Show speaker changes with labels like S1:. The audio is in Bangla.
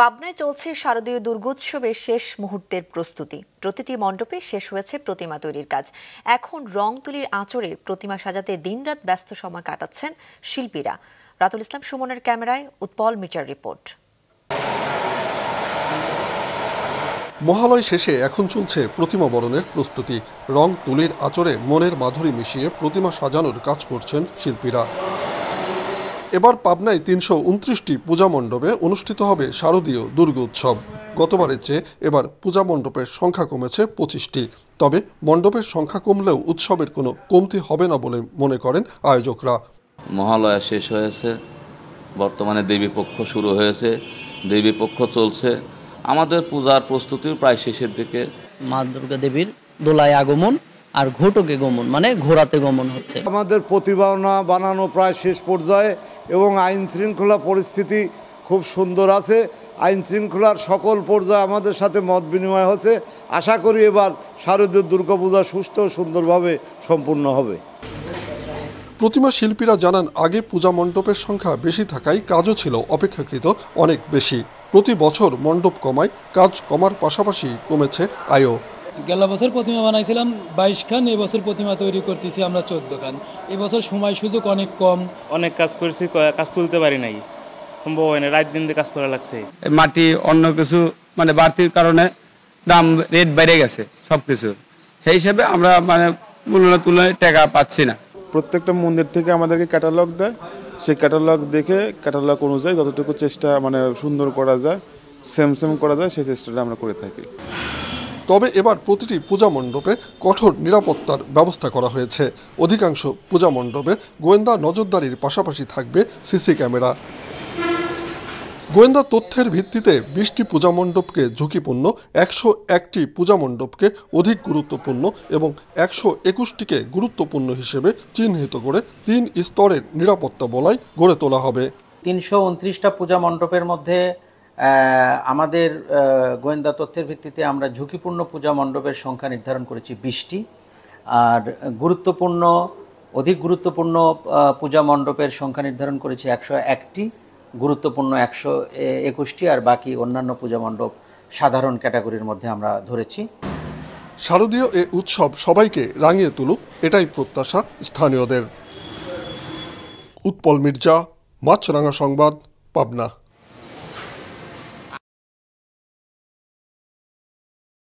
S1: পাবনায় চলছে শারদীয় দুর্গোৎসবের শেষ মুহূর্তের প্রস্তুতি। প্রতিটি মণ্ডপে শেষ হয়েছে প্রতিমা তৈরির কাজ। এখন রং তুলির আঁচড়ে প্রতিমা সাজাতে দিনরাত ব্যস্ত সময় কাটাচ্ছেন শিল্পীরা। রাতুল ইসলাম সুমনের ক্যামেরায় উৎপল মিটার রিপোর্ট।
S2: মহালয় শেষে এখন চলছে প্রতিমা বরণের প্রস্তুতি। রং তুলির আঁচড়ে মনের মাধুরী মিশিয়ে প্রতিমা সাজানোর কাজ করছেন শিল্পীরা। এবার পাবনায় ৩২৯টি পূজা মণ্ডপে অনুষ্ঠিত হবে শারদীয় দুর্গোৎসব। গতবারের চেয়ে এবার পূজা মণ্ডপের সংখ্যা কমেছে ২৫টি। তবে মণ্ডপের সংখ্যা কমলেও উৎসবের কোনো কমতি হবে না বলে মনে করেন আয়োজকরা।
S3: মহালয়া শেষ হয়েছে, বর্তমানে দেবীপক্ষ শুরু হয়েছে, দেবীপক্ষ চলছে। আমাদের পূজার প্রস্তুতির প্রায় শেষের দিকে।
S4: মা দুর্গা দেবীর দোলায় আগমন আর ঘটকে গমন, মানে ঘোড়াতে গমন হচ্ছে।
S5: আমাদের প্রতিমা বানানো প্রায় শেষ পর্যায়ে এবং আইন শৃঙ্খলা পরিস্থিতি খুব সুন্দর আছে। আইন শৃঙ্খলার সকল পর্যায়ে আমাদের সাথে মত বিনিময় হচ্ছে। আশা করি এবার শারদীয় দুর্গাপূজা সুষ্ঠু ও সুন্দরভাবে সম্পূর্ণ হবে।
S2: প্রতিমা শিল্পীরা জানান, আগে পূজা মণ্ডপের সংখ্যা বেশি থাকায় কাজও ছিল অপেক্ষাকৃত অনেক বেশি। প্রতি বছর মণ্ডপ কমায় কাজ কমার পাশাপাশি কমেছে আয়ও।
S6: গেল বছর প্রতিমা বানাইছিলাম 22 খান, এবছর প্রতিমা তৈরি করতেছি আমরা 14 খান। এবছর সময় সুযোগ অনেক কম,
S7: অনেক কাজ করেছি, কাজ তুলতে পারি নাই, সম্ভব হয় না, রাত দিন দিয়ে কাজ করা লাগছে।
S8: মাটি অন্য কিছু মানে বাড়তির কারণে দাম রেট বেড়ে গেছে সবকিছু, সেই হিসাবে আমরা মানে মূল্য তুলনায় টাকা পাচ্ছি না।
S9: প্রত্যেকটা মন্দির থেকে আমাদেরকে ক্যাটালগ দেয়, সেই ক্যাটালগ দেখে ক্যাটালগ অনুযায়ী যতটুকু চেষ্টা মানে সুন্দর করা যায়, সেম করা যায়, সেই চেষ্টাটা আমরা করে থাকি।
S2: তবে এবার প্রতিটি পূজা মণ্ডপে কঠোর নিরাপত্তার ব্যবস্থা করা হয়েছে। অধিকাংশ পূজা মণ্ডপে গোয়েন্দা নজরদারির পাশাপাশি থাকবে সিসি ক্যামেরা। গোয়েন্দা তথ্যের ভিত্তিতে 20টি পূজা মণ্ডপকে ঝুঁকিপূর্ণ, 101টি পূজা মণ্ডপকে অধিক গুরুত্বপূর্ণ এবং 121টিকে গুরুত্বপূর্ণ হিসেবে চিহ্নিত করে 3 স্তরের নিরাপত্তা বলয় গড়ে তোলা হবে।
S10: 329টা পূজা মণ্ডপের মধ্যে আমাদের গোয়েন্দা তথ্যের ভিত্তিতে আমরা ঝুঁকিপূর্ণ পূজা মণ্ডপের সংখ্যা নির্ধারণ করেছি 20টি, আর অধিক গুরুত্বপূর্ণ পূজা মণ্ডপের সংখ্যা নির্ধারণ করেছি 101টি, গুরুত্বপূর্ণ 121টি, আর বাকি অন্যান্য পূজা মণ্ডপ সাধারণ ক্যাটাগরির মধ্যে আমরা ধরেছি।
S2: শারদীয় এ উৎসব সবাইকে রাঙিয়ে তুলুক, এটাই প্রত্যাশা স্থানীয়দের। উৎপল মির্জা, মাছরাঙা সংবাদ, পাবনা।